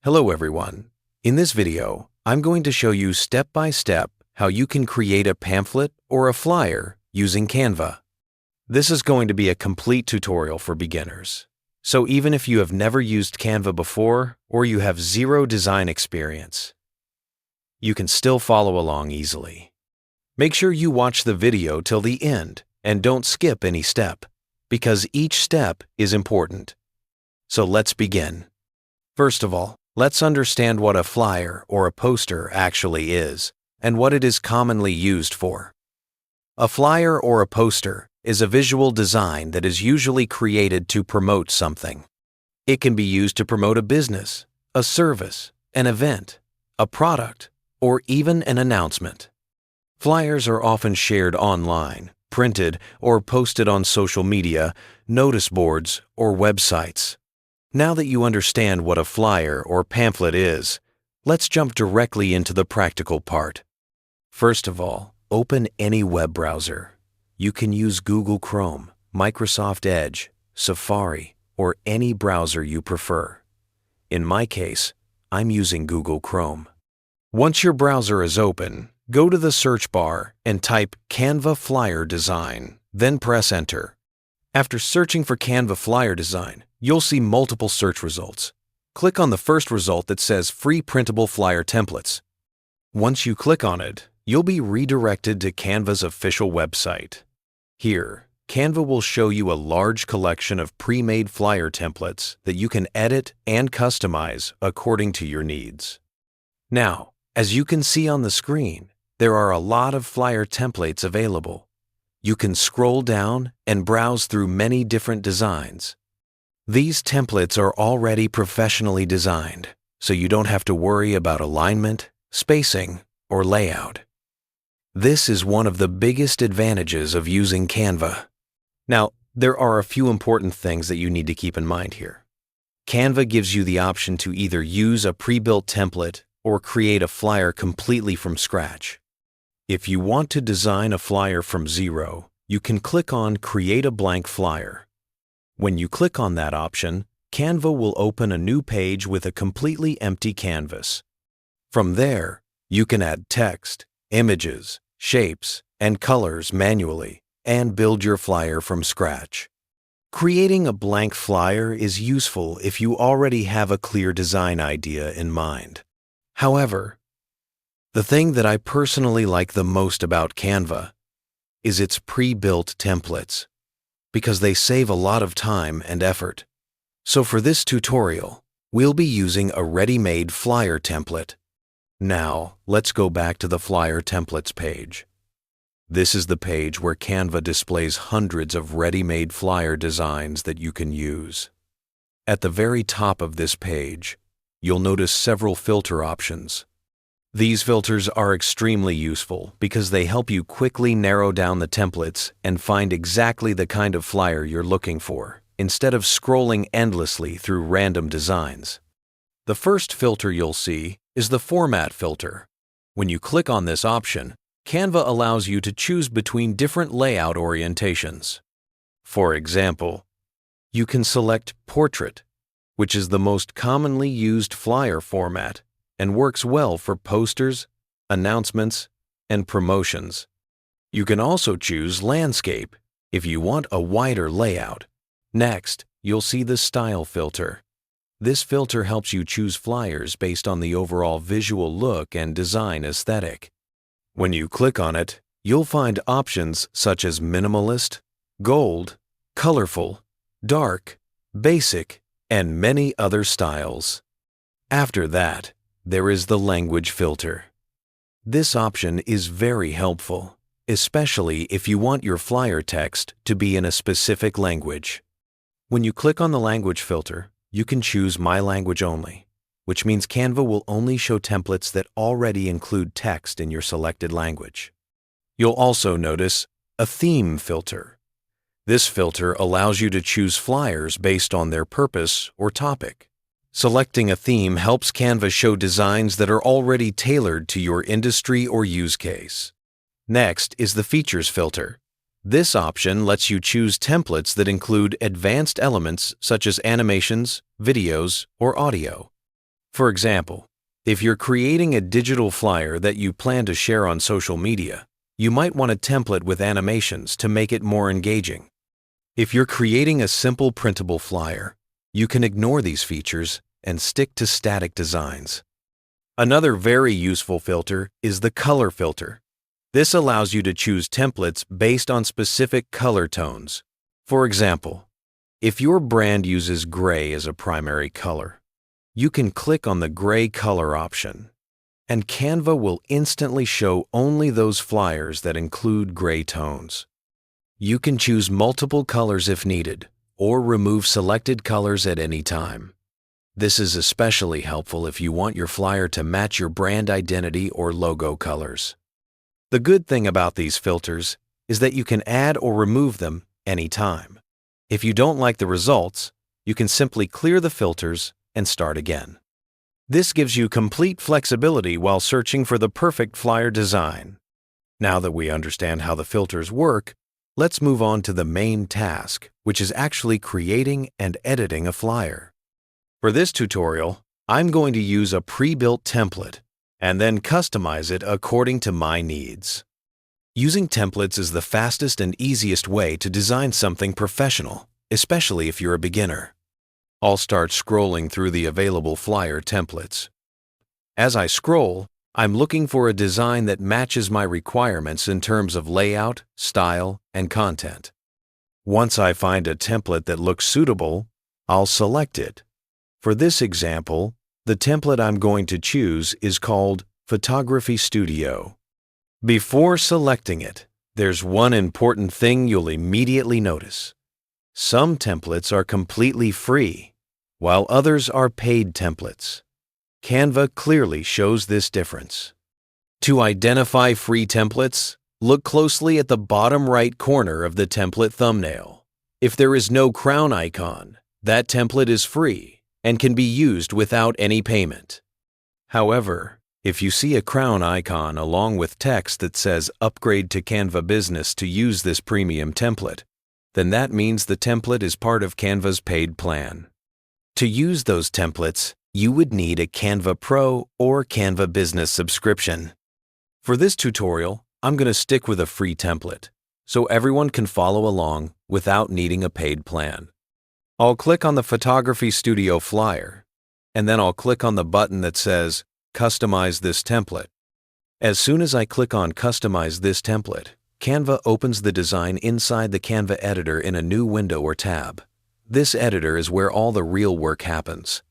Hello everyone. In this video, I'm going to show you step by step how you can create a pamphlet or a flyer using Canva. This is going to be a complete tutorial for beginners. So even if you have never used Canva before or you have zero design experience, you can still follow along easily. Make sure you watch the video till the end and don't skip any step, because each step is important. So let's begin. First of all, let's understand what a flyer or a poster actually is and what it is commonly used for. A flyer or a poster is a visual design that is usually created to promote something. It can be used to promote a business, a service, an event, a product, or even an announcement. Flyers are often shared online, printed, or posted on social media, notice boards, or websites. Now that you understand what a flyer or pamphlet is, let's jump directly into the practical part. First of all, open any web browser. You can use Google Chrome, Microsoft Edge, Safari, or any browser you prefer. In my case, I'm using Google Chrome. Once your browser is open, go to the search bar and type Canva Flyer Design, then press Enter. After searching for Canva Flyer Design, you'll see multiple search results. Click on the first result that says Free Printable Flyer Templates. Once you click on it, you'll be redirected to Canva's official website. Here, Canva will show you a large collection of pre-made flyer templates that you can edit and customize according to your needs. Now, as you can see on the screen, there are a lot of flyer templates available. You can scroll down and browse through many different designs. These templates are already professionally designed, so you don't have to worry about alignment, spacing, or layout. This is one of the biggest advantages of using Canva. Now, there are a few important things that you need to keep in mind here. Canva gives you the option to either use a pre-built template or create a flyer completely from scratch. If you want to design a flyer from zero, you can click on Create a Blank Flyer. When you click on that option, Canva will open a new page with a completely empty canvas. From there, you can add text, images, shapes, and colors manually and build your flyer from scratch. Creating a blank flyer is useful if you already have a clear design idea in mind. However, the thing that I personally like the most about Canva is its pre-built templates, because they save a lot of time and effort. So for this tutorial, we'll be using a ready-made flyer template. Now, let's go back to the flyer templates page. This is the page where Canva displays hundreds of ready-made flyer designs that you can use. At the very top of this page, you'll notice several filter options. These filters are extremely useful because they help you quickly narrow down the templates and find exactly the kind of flyer you're looking for, instead of scrolling endlessly through random designs. The first filter you'll see is the Format filter. When you click on this option, Canva allows you to choose between different layout orientations. For example, you can select Portrait, which is the most commonly used flyer format and works well for posters, announcements, and promotions. You can also choose Landscape if you want a wider layout. Next, you'll see the Style filter. This filter helps you choose flyers based on the overall visual look and design aesthetic. When you click on it, you'll find options such as Minimalist, Gold, Colorful, Dark, Basic, and many other styles. After that, there is the Language filter. This option is very helpful, especially if you want your flyer text to be in a specific language. When you click on the Language filter, you can choose My Language Only, which means Canva will only show templates that already include text in your selected language. You'll also notice a Theme filter. This filter allows you to choose flyers based on their purpose or topic. Selecting a theme helps Canva show designs that are already tailored to your industry or use case. Next is the Features filter. This option lets you choose templates that include advanced elements such as animations, videos, or audio. For example, if you're creating a digital flyer that you plan to share on social media, you might want a template with animations to make it more engaging. If you're creating a simple printable flyer, you can ignore these features and stick to static designs. Another very useful filter is the color filter. This allows you to choose templates based on specific color tones. For example, if your brand uses gray as a primary color, you can click on the gray color option, and Canva will instantly show only those flyers that include gray tones. You can choose multiple colors if needed, or remove selected colors at any time. This is especially helpful if you want your flyer to match your brand identity or logo colors. The good thing about these filters is that you can add or remove them anytime. If you don't like the results, you can simply clear the filters and start again. This gives you complete flexibility while searching for the perfect flyer design. Now that we understand how the filters work, let's move on to the main task, which is actually creating and editing a flyer. For this tutorial, I'm going to use a pre-built template and then customize it according to my needs. Using templates is the fastest and easiest way to design something professional, especially if you're a beginner. I'll start scrolling through the available flyer templates. As I scroll, I'm looking for a design that matches my requirements in terms of layout, style, and content. Once I find a template that looks suitable, I'll select it. For this example, the template I'm going to choose is called Photography Studio. Before selecting it, there's one important thing you'll immediately notice. Some templates are completely free, while others are paid templates. Canva clearly shows this difference. To identify free templates, look closely at the bottom right corner of the template thumbnail. If there is no crown icon, that template is free and can be used without any payment. However, if you see a crown icon along with text that says "Upgrade to Canva Business to use this premium template," then that means the template is part of Canva's paid plan. To use those templates, you would need a Canva Pro or Canva Business subscription. For this tutorial, I'm going to stick with a free template, so everyone can follow along without needing a paid plan. I'll click on the Photography Studio flyer, and then I'll click on the button that says Customize this template. As soon as I click on Customize this template, Canva opens the design inside the Canva editor in a new window or tab. This editor is where all the real work happens.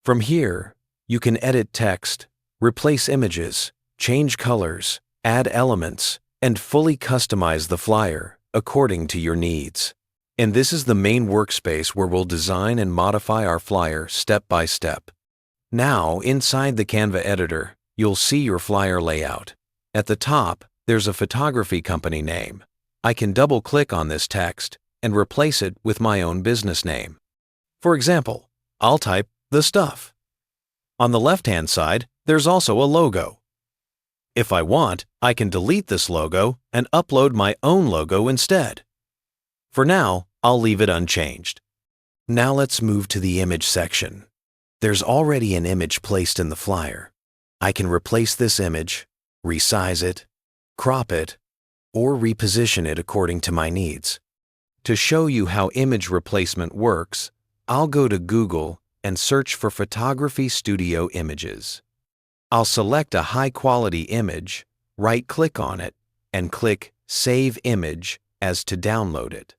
From here, you can edit text, replace images, change colors, add elements, and fully customize the flyer according to your needs. And this is the main workspace where we'll design and modify our flyer step by step. Now, inside the Canva editor, you'll see your flyer layout. At the top, there's a photography company name. I can double-click on this text and replace it with my own business name. For example, I'll type "The Stuff." On the left-hand side, there's also a logo. If I want, I can delete this logo and upload my own logo instead. For now, I'll leave it unchanged. Now let's move to the image section. There's already an image placed in the flyer. I can replace this image, resize it, crop it, or reposition it according to my needs. To show you how image replacement works, I'll go to Google and search for Photography Studio images. I'll select a high-quality image, right-click on it, and click Save Image as to download it.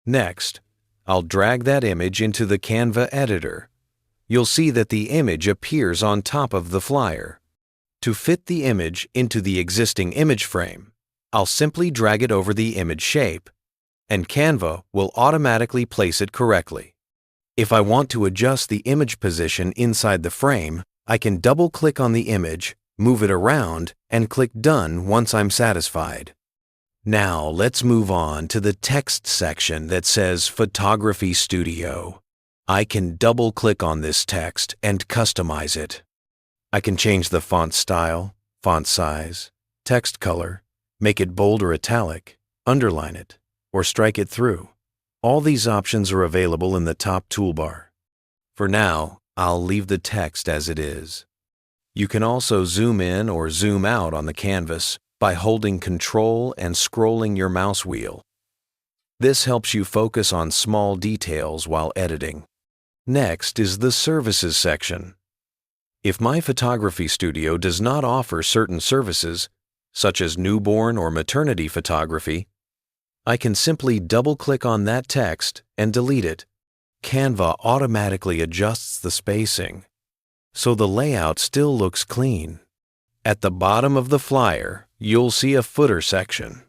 Next, I'll drag that image into the Canva editor. You'll see that the image appears on top of the flyer. To fit the image into the existing image frame, I'll simply drag it over the image shape, and Canva will automatically place it correctly. If I want to adjust the image position inside the frame, I can double-click on the image, move it around, and click Done once I'm satisfied. Now let's move on to the text section that says Photography Studio. I can double-click on this text and customize it. I can change the font style, font size, text color, make it bold or italic, underline it, or strike it through. All these options are available in the top toolbar. For now, I'll leave the text as it is. You can also zoom in or zoom out on the canvas by holding Control and scrolling your mouse wheel. This helps you focus on small details while editing. Next is the Services section. If my photography studio does not offer certain services, such as newborn or maternity photography, I can simply double-click on that text and delete it. Canva automatically adjusts the spacing, so the layout still looks clean. At the bottom of the flyer, you'll see a footer section.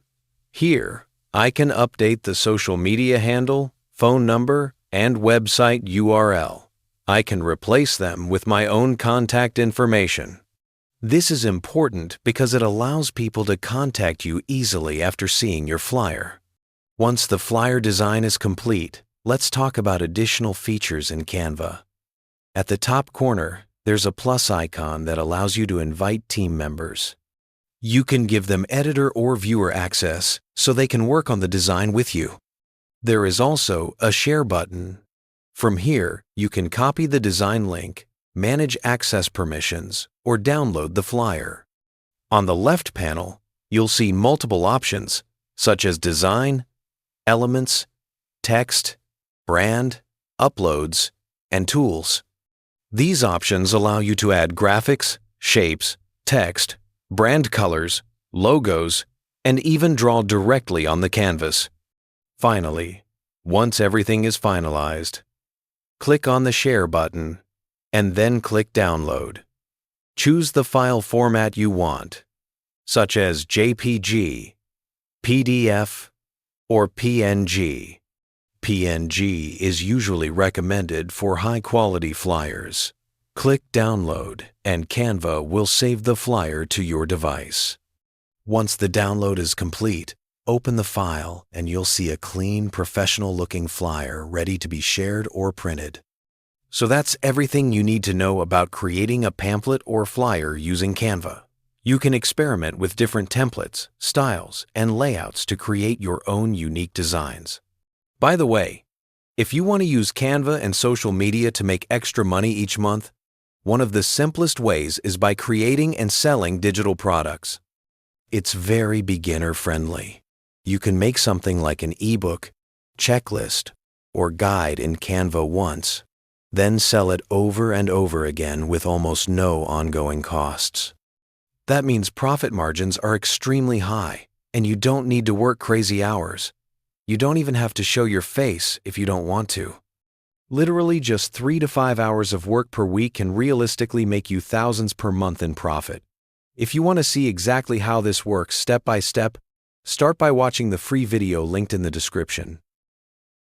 Here, I can update the social media handle, phone number, and website URL. I can replace them with my own contact information. This is important because it allows people to contact you easily after seeing your flyer. Once the flyer design is complete, let's talk about additional features in Canva. At the top corner, there's a plus icon that allows you to invite team members. You can give them editor or viewer access so they can work on the design with you. There is also a share button. From here, you can copy the design link, manage access permissions, or download the flyer. On the left panel, you'll see multiple options such as design, elements, text, brand, uploads, and tools. These options allow you to add graphics, shapes, text, brand colors, logos, and even draw directly on the canvas. Finally, once everything is finalized, click on the Share button and then click Download. Choose the file format you want, such as JPG, PDF, or PNG. PNG is usually recommended for high-quality flyers. Click Download and Canva will save the flyer to your device. Once the download is complete, open the file and you'll see a clean, professional-looking flyer ready to be shared or printed. So that's everything you need to know about creating a pamphlet or flyer using Canva. You can experiment with different templates, styles, and layouts to create your own unique designs. By the way, if you want to use Canva and social media to make extra money each month, one of the simplest ways is by creating and selling digital products. It's very beginner-friendly. You can make something like an ebook, checklist, or guide in Canva once, then sell it over and over again with almost no ongoing costs. That means profit margins are extremely high, and you don't need to work crazy hours. You don't even have to show your face if you don't want to. Literally just 3 to 5 hours of work per week can realistically make you thousands per month in profit. If you want to see exactly how this works step by step, start by watching the free video linked in the description.